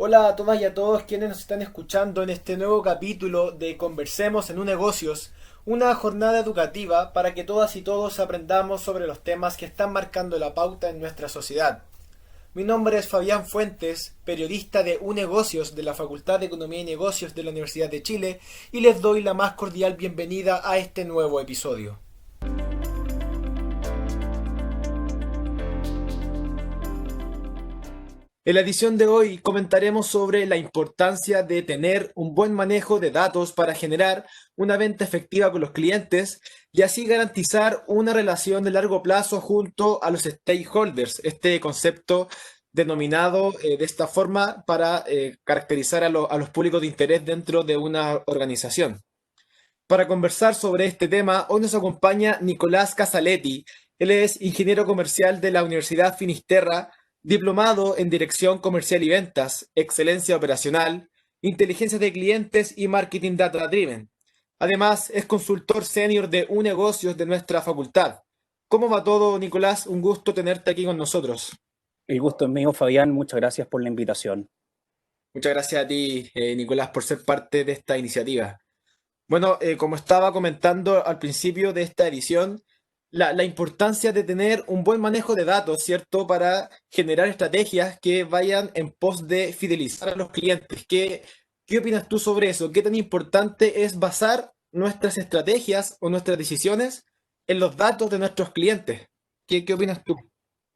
Hola a todas y a todos quienes nos están escuchando en este nuevo capítulo de Conversemos en un negocios, una jornada educativa para que todas y todos aprendamos sobre los temas que están marcando la pauta en nuestra sociedad. Mi nombre es Fabián Fuentes, periodista de UNegocios de la Facultad de Economía y Negocios de la Universidad de Chile, y les doy la más cordial bienvenida a este nuevo episodio. En la edición de hoy comentaremos sobre la importancia de tener un buen manejo de datos para generar una venta efectiva con los clientes y así garantizar una relación de largo plazo junto a los stakeholders, este concepto denominado de esta forma para caracterizar a los públicos de interés dentro de una organización. Para conversar sobre este tema, hoy nos acompaña Nicolás Casaletti. Él es ingeniero comercial de la Universidad Finisterra, diplomado en Dirección Comercial y Ventas, Excelencia Operacional, Inteligencia de Clientes y Marketing Data Driven. Además, es consultor senior de UNegocios de nuestra facultad. ¿Cómo va todo, Nicolás? Un gusto tenerte aquí con nosotros. El gusto es mío, Fabián. Muchas gracias por la invitación. Muchas gracias a ti, Nicolás, por ser parte de esta iniciativa. Bueno, como estaba comentando al principio de esta edición, la importancia de tener un buen manejo de datos, ¿cierto? Para generar estrategias que vayan en pos de fidelizar a los clientes. ¿Qué opinas tú sobre eso? ¿Qué tan importante es basar nuestras estrategias o nuestras decisiones en los datos de nuestros clientes? ¿Qué opinas tú?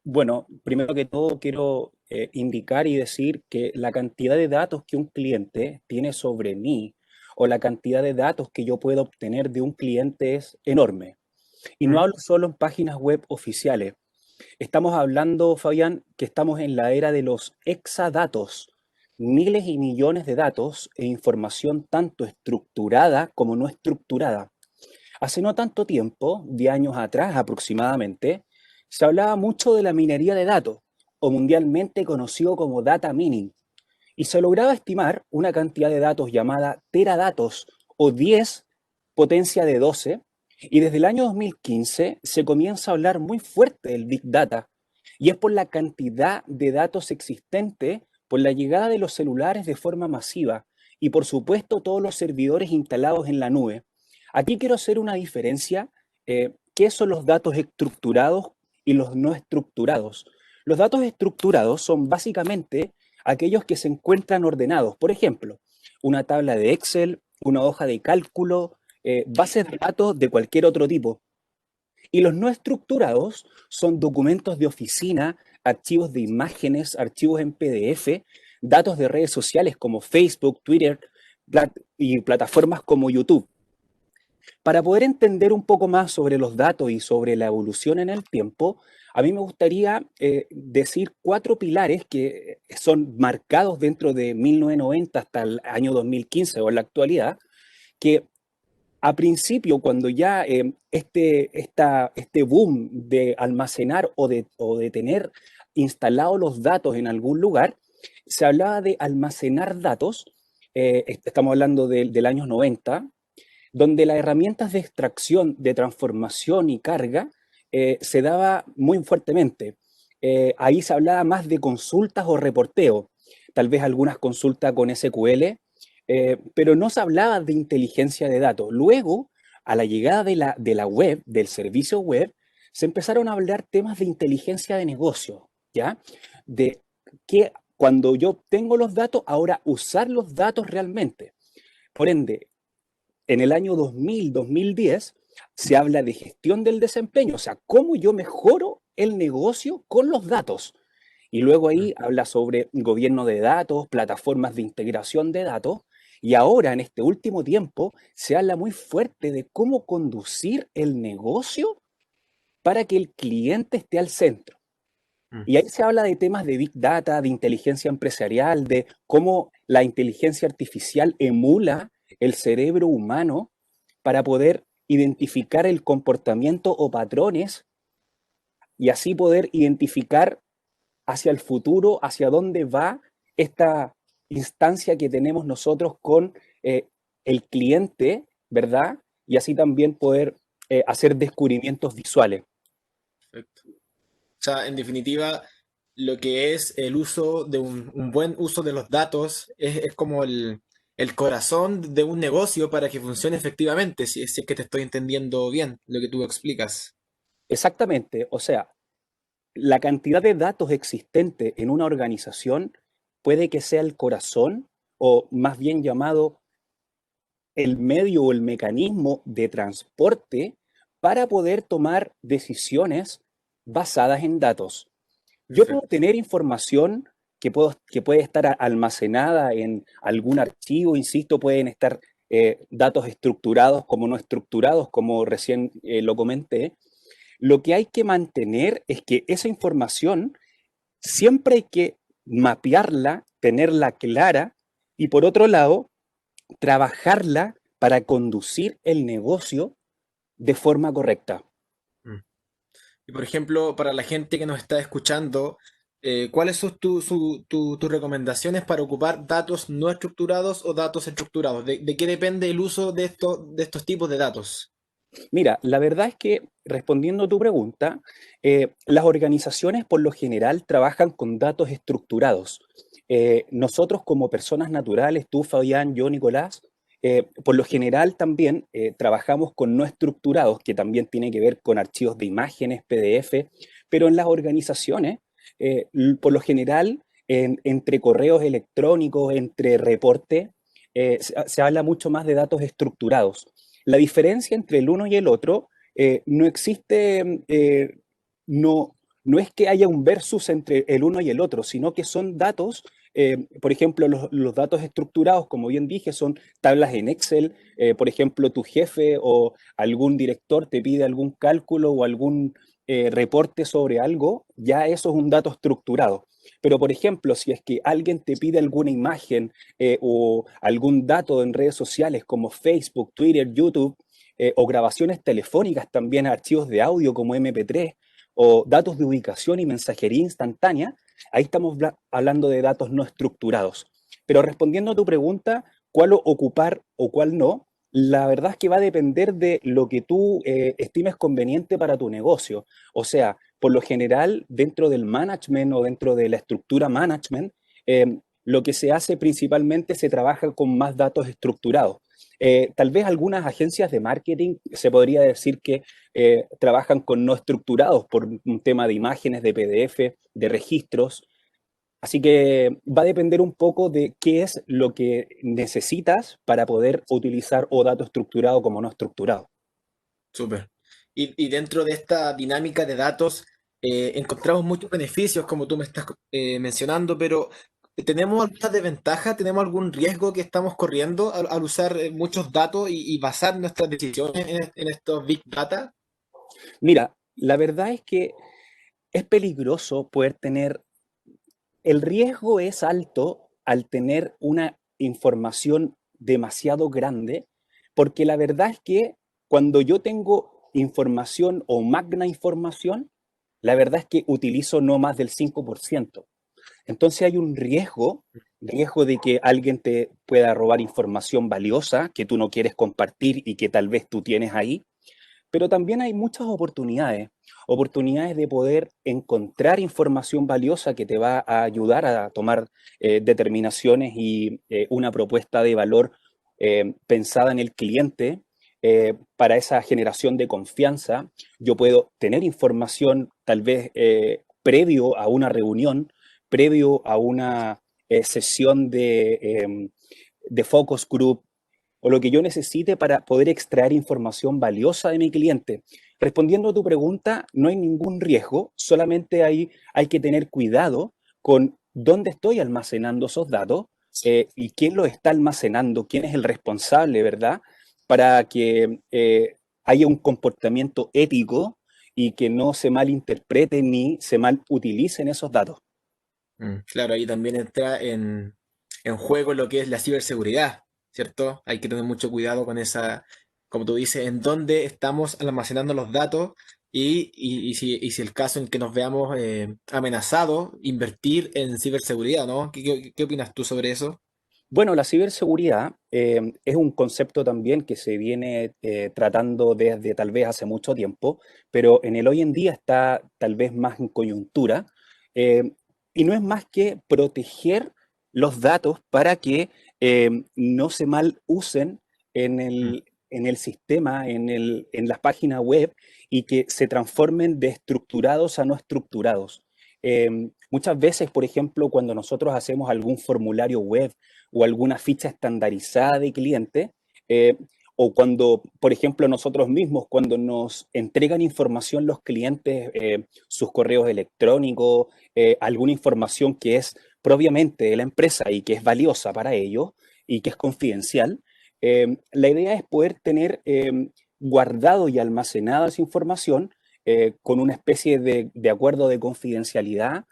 Bueno, primero que todo quiero indicar y decir que la cantidad de datos que un cliente tiene sobre mí o la cantidad de datos que yo puedo obtener de un cliente es enorme. Y no Mm. hablo solo en páginas web oficiales. Estamos hablando, Fabián, que estamos en la era de los exadatos, miles y millones de datos e información tanto estructurada como no estructurada. Hace no tanto tiempo, 10 años atrás aproximadamente, se hablaba mucho de la minería de datos, o mundialmente conocido como data mining, y se lograba estimar una cantidad de datos llamada teradatos o 10 potencia de 12, y desde el año 2015 se comienza a hablar muy fuerte del Big Data, y es por la cantidad de datos existente, por la llegada de los celulares de forma masiva, y por supuesto todos los servidores instalados en la nube. Aquí quiero hacer una diferencia. ¿Qué son los datos estructurados y los no estructurados? Los datos estructurados son básicamente aquellos que se encuentran ordenados. Por ejemplo, una tabla de Excel, una hoja de cálculo, bases de datos de cualquier otro tipo. Y los no estructurados son documentos de oficina, archivos de imágenes, archivos en PDF, datos de redes sociales como Facebook, Twitter y plataformas como YouTube. Para poder entender un poco más sobre los datos y sobre la evolución en el tiempo, a mí me gustaría decir cuatro pilares que son marcados dentro de 1990 hasta el año 2015 o en la actualidad, que a principio, cuando ya este boom de almacenar o de tener instalados los datos en algún lugar, se hablaba de almacenar datos. Estamos hablando del año 90, donde las herramientas de extracción, de transformación y carga se daba muy fuertemente. Ahí se hablaba más de consultas o reporteo, tal vez algunas consultas con SQL, pero no se hablaba de inteligencia de datos. Luego, a la llegada de la web, del servicio web, se empezaron a hablar temas de inteligencia de negocio, ¿ya? De que cuando yo tengo los datos, ahora usar los datos realmente. Por ende, en el año 2000, 2010, se habla de gestión del desempeño, o sea, cómo yo mejoro el negocio con los datos. Y luego ahí habla sobre gobierno de datos, plataformas de integración de datos. Y ahora, en este último tiempo, se habla muy fuerte de cómo conducir el negocio para que el cliente esté al centro. Mm. Y ahí se habla de temas de Big Data, de inteligencia empresarial, de cómo la inteligencia artificial emula el cerebro humano para poder identificar el comportamiento o patrones y así poder identificar hacia el futuro, hacia dónde va esta instancia que tenemos nosotros con el cliente, ¿verdad? Y así también poder hacer descubrimientos visuales. Perfecto. O sea, en definitiva, lo que es el uso de un buen uso de los datos, es como el corazón de un negocio para que funcione efectivamente, si es que te estoy entendiendo bien lo que tú explicas. Exactamente, o sea, la cantidad de datos existente en una organización puede que sea el corazón, o más bien llamado el medio o el mecanismo de transporte para poder tomar decisiones basadas en datos. Yo puedo Perfecto. tener información que puede estar almacenada en algún archivo, insisto, pueden estar datos estructurados como no estructurados, como recién lo comenté. Lo que hay que mantener es que esa información siempre hay que mapearla, tenerla clara y por otro lado, trabajarla para conducir el negocio de forma correcta. Mm. Y por ejemplo, para la gente que nos está escuchando, ¿cuáles son tus recomendaciones para ocupar datos no estructurados o datos estructurados? ¿De qué depende el uso de estos tipos de datos? Mira, la verdad es que respondiendo a tu pregunta, las organizaciones por lo general trabajan con datos estructurados. Nosotros como personas naturales, tú, Fabián, yo, Nicolás, por lo general también trabajamos con no estructurados, que también tiene que ver con archivos de imágenes, PDF, pero en las organizaciones, por lo general, entre correos electrónicos, entre reporte, se habla mucho más de datos estructurados. La diferencia entre el uno y el otro no existe, no, no es que haya un versus entre el uno y el otro, sino que son datos, por ejemplo, los datos estructurados, como bien dije, son tablas en Excel. Por ejemplo, tu jefe o algún director te pide algún cálculo o algún reporte sobre algo, ya eso es un dato estructurado. Pero, por ejemplo, si es que alguien te pide alguna imagen o algún dato en redes sociales como Facebook, Twitter, YouTube, o grabaciones telefónicas también, archivos de audio como MP3, o datos de ubicación y mensajería instantánea, ahí estamos hablando de datos no estructurados. Pero respondiendo a tu pregunta, ¿cuál ocupar o cuál no? La verdad es que va a depender de lo que tú estimes conveniente para tu negocio. O sea, por lo general, dentro del management o dentro de la estructura management, lo que se hace principalmente se trabaja con más datos estructurados. Tal vez algunas agencias de marketing se podría decir que trabajan con no estructurados por un tema de imágenes, de PDF, de registros. Así que va a depender un poco de qué es lo que necesitas para poder utilizar o dato estructurado como no estructurado. Súper. Y dentro de esta dinámica de datos, encontramos muchos beneficios, como tú me estás mencionando, pero ¿tenemos alguna desventaja? ¿Tenemos algún riesgo que estamos corriendo al usar muchos datos y basar nuestras decisiones en estos big data? Mira, la verdad es que es peligroso poder tener, el riesgo es alto al tener una información demasiado grande, porque la verdad es que cuando yo tengo información o magna información, la verdad es que utilizo no más del 5%. Entonces hay un riesgo de que alguien te pueda robar información valiosa que tú no quieres compartir y que tal vez tú tienes ahí, pero también hay muchas oportunidades de poder encontrar información valiosa que te va a ayudar a tomar determinaciones y una propuesta de valor pensada en el cliente para esa generación de confianza. Yo puedo tener información tal vez previo a una reunión, previo a una sesión de focus group, o lo que yo necesite para poder extraer información valiosa de mi cliente. Respondiendo a tu pregunta, no hay ningún riesgo, solamente hay que tener cuidado con dónde estoy almacenando esos datos y quién los está almacenando, quién es el responsable, ¿verdad? Para que haya un comportamiento ético y que no se malinterpreten ni se mal utilicen esos datos. Claro, ahí también entra en juego lo que es la ciberseguridad, ¿cierto? Hay que tener mucho cuidado con esa, como tú dices, en dónde estamos almacenando los datos y si el caso en que nos veamos amenazados, invertir en ciberseguridad, ¿no? ¿Qué opinas tú sobre eso? Bueno, la ciberseguridad es un concepto también que se viene tratando desde tal vez hace mucho tiempo, pero en el hoy en día está tal vez más en coyuntura. Y no es más que proteger los datos para que no se mal usen Mm, en el sistema, en las páginas web y que se transformen de estructurados a no estructurados. Muchas veces, por ejemplo, cuando nosotros hacemos algún formulario web o alguna ficha estandarizada de cliente, eh, o cuando, por ejemplo, nosotros mismos, cuando nos entregan información los clientes, sus correos electrónicos, alguna información que es propiamente de la empresa y que es valiosa para ellos y que es confidencial, la idea es poder tener guardado y almacenada esa información con una especie de acuerdo de confidencialidad,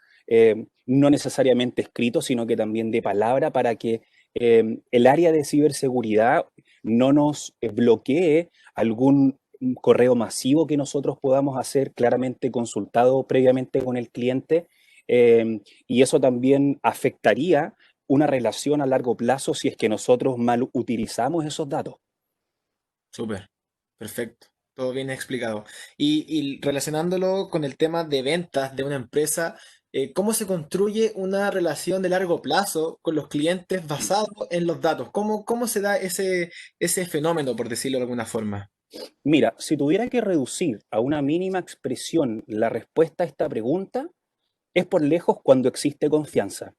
no necesariamente escrito, sino que también de palabra, para que el área de ciberseguridad no nos bloquee algún correo masivo que nosotros podamos hacer claramente consultado previamente con el cliente, y eso también afectaría una relación a largo plazo si es que nosotros mal utilizamos esos datos. súper, perfecto, todo bien explicado. Y relacionándolo con el tema de ventas de una empresa, ¿cómo se construye una relación de largo plazo con los clientes basado en los datos? ¿Cómo se da ese fenómeno, por decirlo de alguna forma? Mira, si tuviera que reducir a una mínima expresión la respuesta a esta pregunta, es por lejos cuando existe confianza.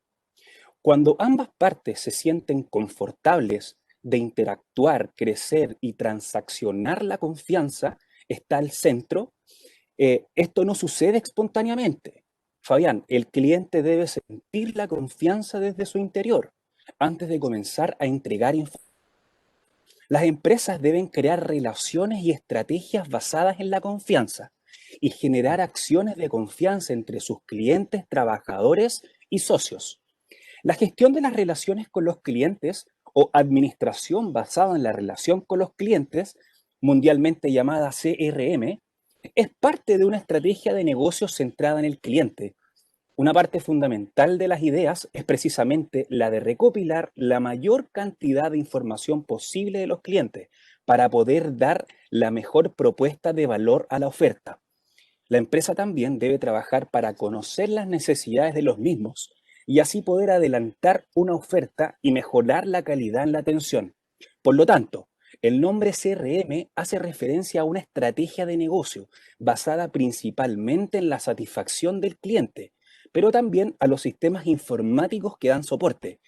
Cuando ambas partes se sienten confortables de interactuar, crecer y transaccionar, la confianza está al centro. Esto no sucede espontáneamente. Fabián, el cliente debe sentir la confianza desde su interior antes de comenzar a entregar información. Las empresas deben crear relaciones y estrategias basadas en la confianza y generar acciones de confianza entre sus clientes, trabajadores y socios. La gestión de las relaciones con los clientes o administración basada en la relación con los clientes, mundialmente llamada CRM, es parte de una estrategia de negocios centrada en el cliente. Una parte fundamental de las ideas es precisamente la de recopilar la mayor cantidad de información posible de los clientes para poder dar la mejor propuesta de valor a la oferta. La empresa también debe trabajar para conocer las necesidades de los mismos y así poder adelantar una oferta y mejorar la calidad en la atención. Por lo tanto, el nombre CRM hace referencia a una estrategia de negocio basada principalmente en la satisfacción del cliente, pero también a los sistemas informáticos que dan soporte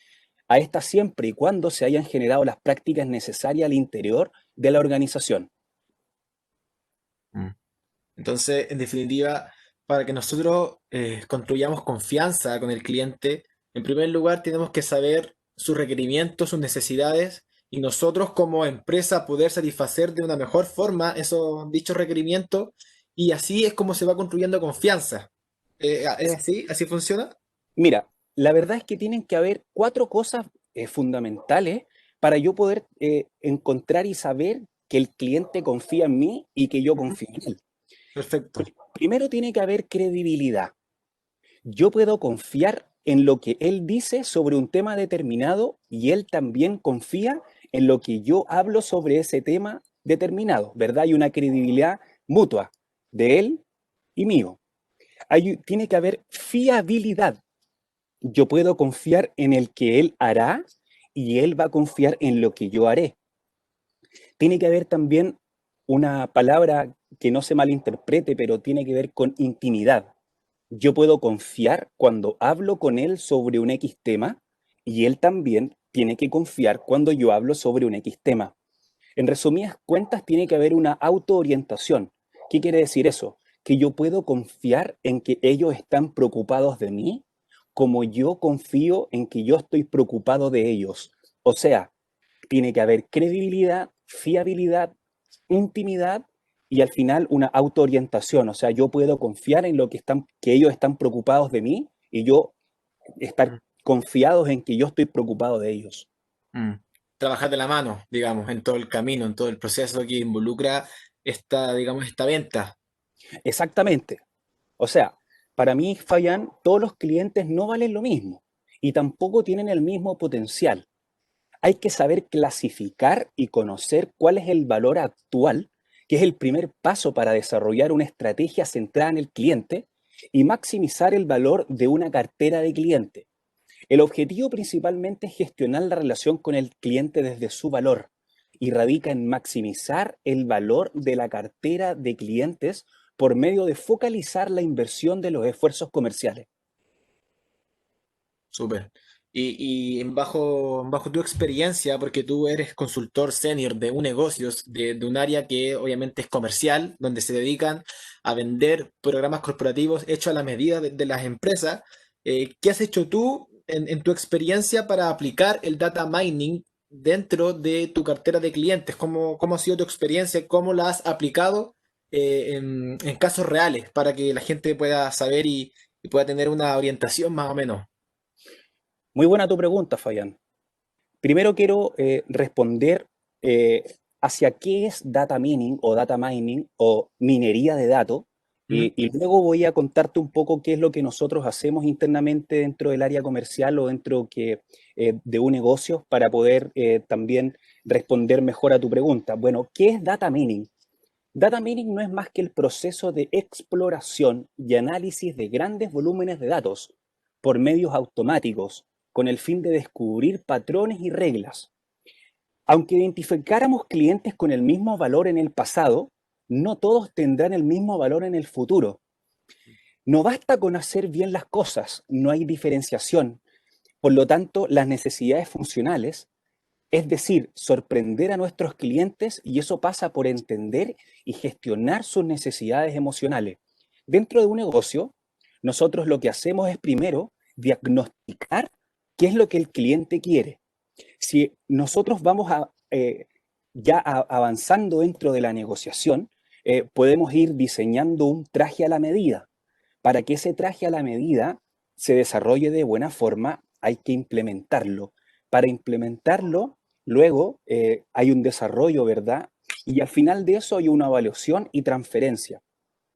a esta, siempre y cuando se hayan generado las prácticas necesarias al interior de la organización. Mm. Entonces, en definitiva, para que nosotros construyamos confianza con el cliente, en primer lugar tenemos que saber sus requerimientos, sus necesidades, y nosotros como empresa poder satisfacer de una mejor forma esos dichos requerimientos, y así es como se va construyendo confianza. ¿Es así? ¿Así funciona? Mira, la verdad es que tienen que haber cuatro cosas fundamentales para yo poder encontrar y saber que el cliente confía en mí y que yo Ujú. confío en él. Perfecto. Primero tiene que haber credibilidad. Yo puedo confiar en lo que él dice sobre un tema determinado y él también confía en lo que yo hablo sobre ese tema determinado, ¿verdad? Hay una credibilidad mutua de él y mío. Tiene que haber fiabilidad. Yo puedo confiar en el que él hará y él va a confiar en lo que yo haré. Tiene que haber también una palabra que no se malinterprete, pero tiene que ver con intimidad. Yo puedo confiar cuando hablo con él sobre un X tema y él también tiene que confiar cuando yo hablo sobre un X tema. En resumidas cuentas, tiene que haber una autoorientación. ¿Qué quiere decir eso? Que yo puedo confiar en que ellos están preocupados de mí como yo confío en que yo estoy preocupado de ellos. O sea, tiene que haber credibilidad, fiabilidad, intimidad y al final una autoorientación. O sea, yo puedo confiar en lo que ellos están preocupados de mí y yo estar Mm, confiados en que yo estoy preocupado de ellos. mm. Trabajar de la mano, digamos, en todo el camino, en todo el proceso que involucra esta, digamos, esta venta. Exactamente. O sea, para mí, Fabián, todos los clientes no valen lo mismo y tampoco tienen el mismo potencial. Hay que saber clasificar y conocer cuál es el valor actual, que es el primer paso para desarrollar una estrategia centrada en el cliente, y maximizar el valor de una cartera de cliente. El objetivo principalmente es gestionar la relación con el cliente desde su valor y radica en maximizar el valor de la cartera de clientes por medio de focalizar la inversión de los esfuerzos comerciales. Súper. Y bajo tu experiencia, porque tú eres consultor senior de un negocio, de un área que obviamente es comercial, donde se dedican a vender programas corporativos hechos a la medida de las empresas, ¿qué has hecho tú en tu experiencia para aplicar el data mining dentro de tu cartera de clientes? ¿Cómo ha sido tu experiencia? ¿Cómo la has aplicado en casos reales para que la gente pueda saber y pueda tener una orientación más o menos? Muy buena tu pregunta, Fabián. Primero quiero responder eh, hacia qué es data mining o minería de datos y luego voy a contarte un poco qué es lo que nosotros hacemos internamente dentro del área comercial o de un negocio para poder también responder mejor a tu pregunta. Bueno, ¿qué es data mining? Data mining no es más que el proceso de exploración y análisis de grandes volúmenes de datos por medios automáticos con el fin de descubrir patrones y reglas. Aunque identificáramos clientes con el mismo valor en el pasado, no todos tendrán el mismo valor en el futuro. No basta con hacer bien las cosas, no hay diferenciación. Por lo tanto, las necesidades funcionales, es decir, sorprender a nuestros clientes, y eso pasa por entender y gestionar sus necesidades emocionales. Dentro de un negocio, nosotros lo que hacemos es primero diagnosticar qué es lo que el cliente quiere. Si nosotros avanzando dentro de la negociación, podemos ir diseñando un traje a la medida. Para que ese traje a la medida se desarrolle de buena forma, hay que implementarlo. Para implementarlo, luego hay un desarrollo, ¿verdad? Y al final de eso hay una evaluación y transferencia.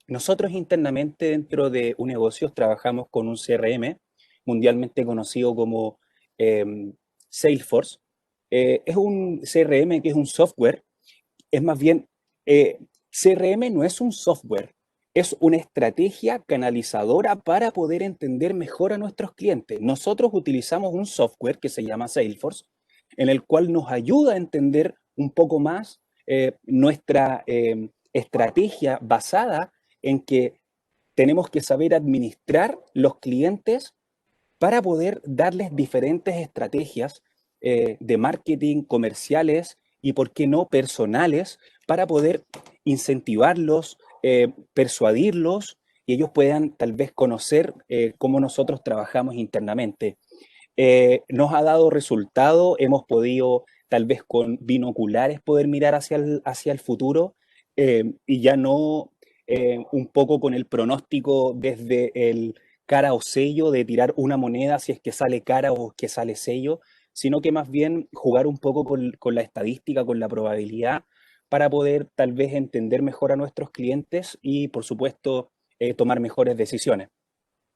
Nosotros internamente dentro de un negocio trabajamos con un CRM mundialmente conocido como eh, Salesforce. Es un CRM que es un software, es más bien, CRM no es un software, es una estrategia canalizadora para poder entender mejor a nuestros clientes. Nosotros utilizamos un software que se llama Salesforce, en el cual nos ayuda a entender un poco más nuestra estrategia basada en que tenemos que saber administrar los clientes para poder darles diferentes estrategias de marketing, comerciales y, por qué no, personales, para poder incentivarlos, persuadirlos y ellos puedan tal vez conocer cómo nosotros trabajamos internamente. Nos ha dado resultado, hemos podido tal vez con binoculares poder mirar hacia el futuro y ya no un poco con el pronóstico desde el cara o sello de tirar una moneda si es que sale cara o que sale sello, sino que más bien jugar un poco con la estadística, con la probabilidad, para poder tal vez entender mejor a nuestros clientes y, por supuesto, tomar mejores decisiones.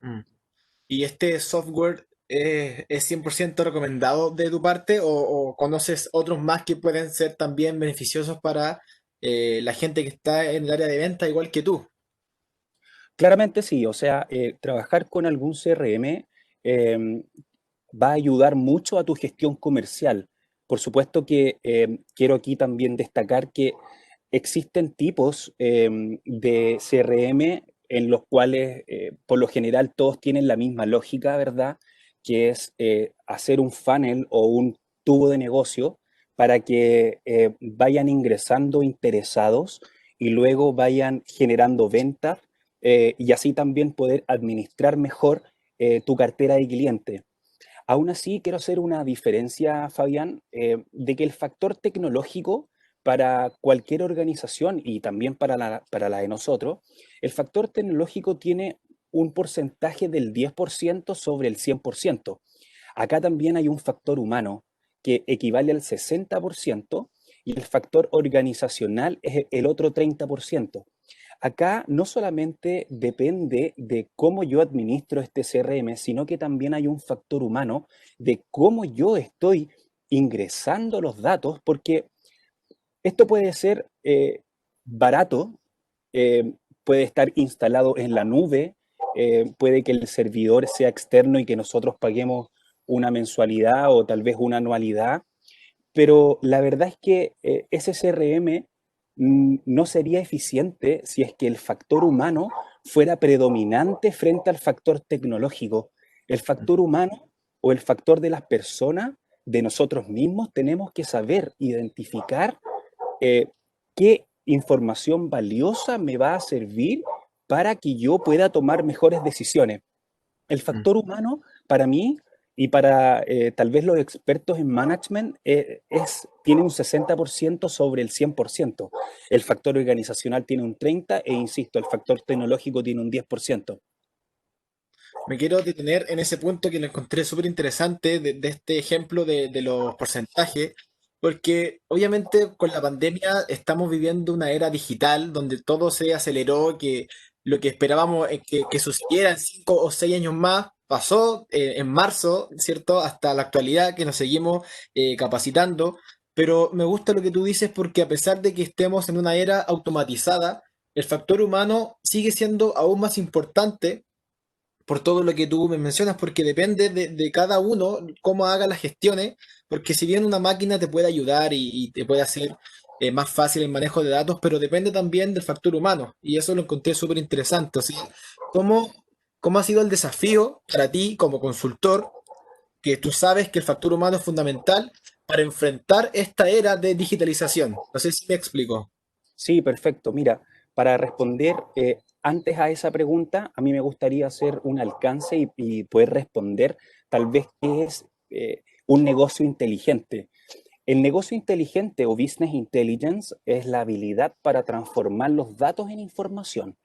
Mm. ¿Y este software es 100% recomendado de tu parte o conoces otros más que pueden ser también beneficiosos para la gente que está en el área de venta igual que tú? Claramente sí, o sea, trabajar con algún CRM em, va a ayudar mucho a tu gestión comercial. Por supuesto que quiero aquí también destacar que existen tipos de CRM en los cuales por lo general todos tienen la misma lógica, ¿verdad? Que es hacer un funnel o un tubo de negocio para que vayan ingresando interesados y luego vayan generando ventas y así también poder administrar mejor tu cartera de clientes. Aún así, quiero hacer una diferencia, Fabián, de que el factor tecnológico para cualquier organización y también para la de nosotros, el factor tecnológico tiene un porcentaje del 10% sobre el 100%. Acá también hay un factor humano que equivale al 60% y el factor organizacional es el otro 30%. Acá no solamente depende de cómo yo administro este CRM, sino que también hay un factor humano de cómo yo estoy ingresando los datos, porque esto puede ser barato, puede estar instalado en la nube, puede que el servidor sea externo y que nosotros paguemos una mensualidad o tal vez una anualidad, pero la verdad es que ese CRM no sería eficiente si es que el factor humano fuera predominante frente al factor tecnológico. El factor humano o el factor de las personas, de nosotros mismos, tenemos que saber identificar qué información valiosa me va a servir para que yo pueda tomar mejores decisiones. El factor humano, para mí, y para tal vez los expertos en management, tiene un 60% sobre el 100%. El factor organizacional tiene un 30% e, insisto, el factor tecnológico tiene un 10%. Me quiero detener en ese punto que lo encontré súper interesante de este ejemplo de los porcentajes, porque obviamente con la pandemia estamos viviendo una era digital donde todo se aceleró, que lo que esperábamos que sucediera en 5 o 6 años más pasó en marzo, ¿cierto? Hasta la actualidad que nos seguimos capacitando, pero me gusta lo que tú dices porque a pesar de que estemos en una era automatizada, el factor humano sigue siendo aún más importante por todo lo que tú me mencionas, porque depende de cada uno cómo haga las gestiones, porque si bien una máquina te puede ayudar y te puede hacer más fácil el manejo de datos, pero depende también del factor humano, y eso lo encontré súper interesante. Así, ¿cómo, cómo ha sido el desafío para ti como consultor, que tú sabes que el factor humano es fundamental para enfrentar esta era de digitalización? No sé si me explico. Sí, perfecto. Mira, para responder antes a esa pregunta, a mí me gustaría hacer un alcance y poder responder tal vez qué es un negocio inteligente. El negocio inteligente o business intelligence es la habilidad para transformar los datos en información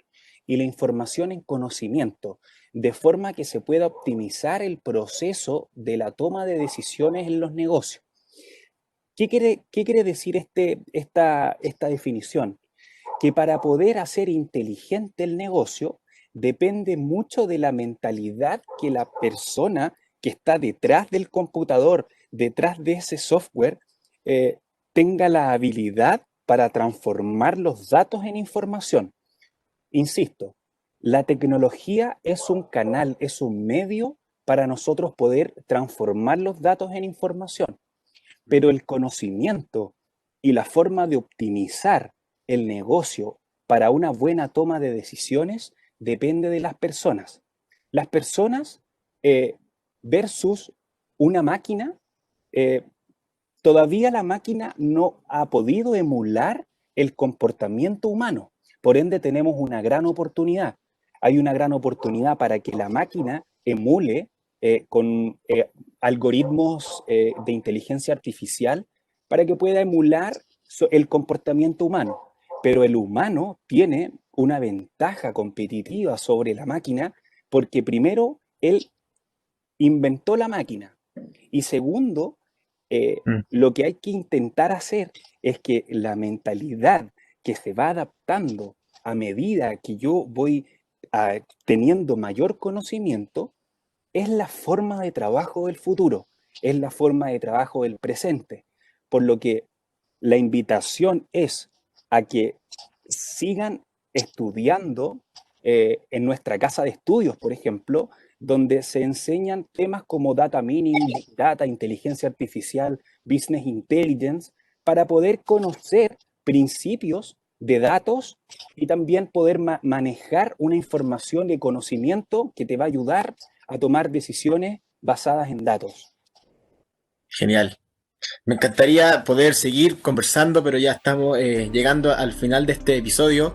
y la información en conocimiento, de forma que se pueda optimizar el proceso de la toma de decisiones en los negocios. ¿Qué quiere decir esta definición? Que para poder hacer inteligente el negocio depende mucho de la mentalidad que la persona que está detrás del computador, detrás de ese software, eh, tenga la habilidad para transformar los datos en información. Insisto, la tecnología es un canal, es un medio para nosotros poder transformar los datos en información, pero el conocimiento y la forma de optimizar el negocio para una buena toma de decisiones depende de las personas. Las personas eh, versus una máquina, eh, todavía la máquina no ha podido emular el comportamiento humano. Por ende, tenemos una gran oportunidad. Hay una gran oportunidad para que la máquina emule con algoritmos de inteligencia artificial para que pueda emular el comportamiento humano. Pero el humano tiene una ventaja competitiva sobre la máquina porque primero él inventó la máquina y segundo, lo que hay que intentar hacer es que la mentalidad que se va adaptando a medida que yo voy teniendo mayor conocimiento es la forma de trabajo del futuro, es la forma de trabajo del presente. Por lo que la invitación es a que sigan estudiando en nuestra casa de estudios, por ejemplo, donde se enseñan temas como data mining, big data, inteligencia artificial, business intelligence, para poder conocer principios de datos y también poder manejar una información de conocimiento que te va a ayudar a tomar decisiones basadas en datos. Genial. Me encantaría poder seguir conversando, pero ya estamos llegando al final de este episodio.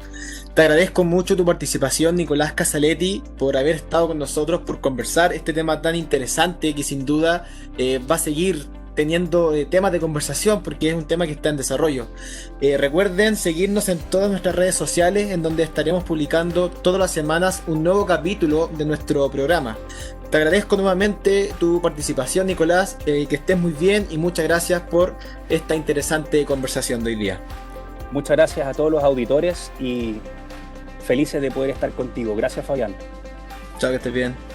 Te agradezco mucho tu participación, Nicolás Casaletti, por haber estado con nosotros, por conversar este tema tan interesante que sin duda va a seguir teniendo temas de conversación porque es un tema que está en desarrollo. Recuerden seguirnos en todas nuestras redes sociales en donde estaremos publicando todas las semanas un nuevo capítulo de nuestro programa. Te agradezco nuevamente tu participación, Nicolás, que estés muy bien y muchas gracias por esta interesante conversación de hoy día. Muchas gracias a todos los auditores y felices de poder estar contigo. Gracias, Fabián. Chao, que estés bien.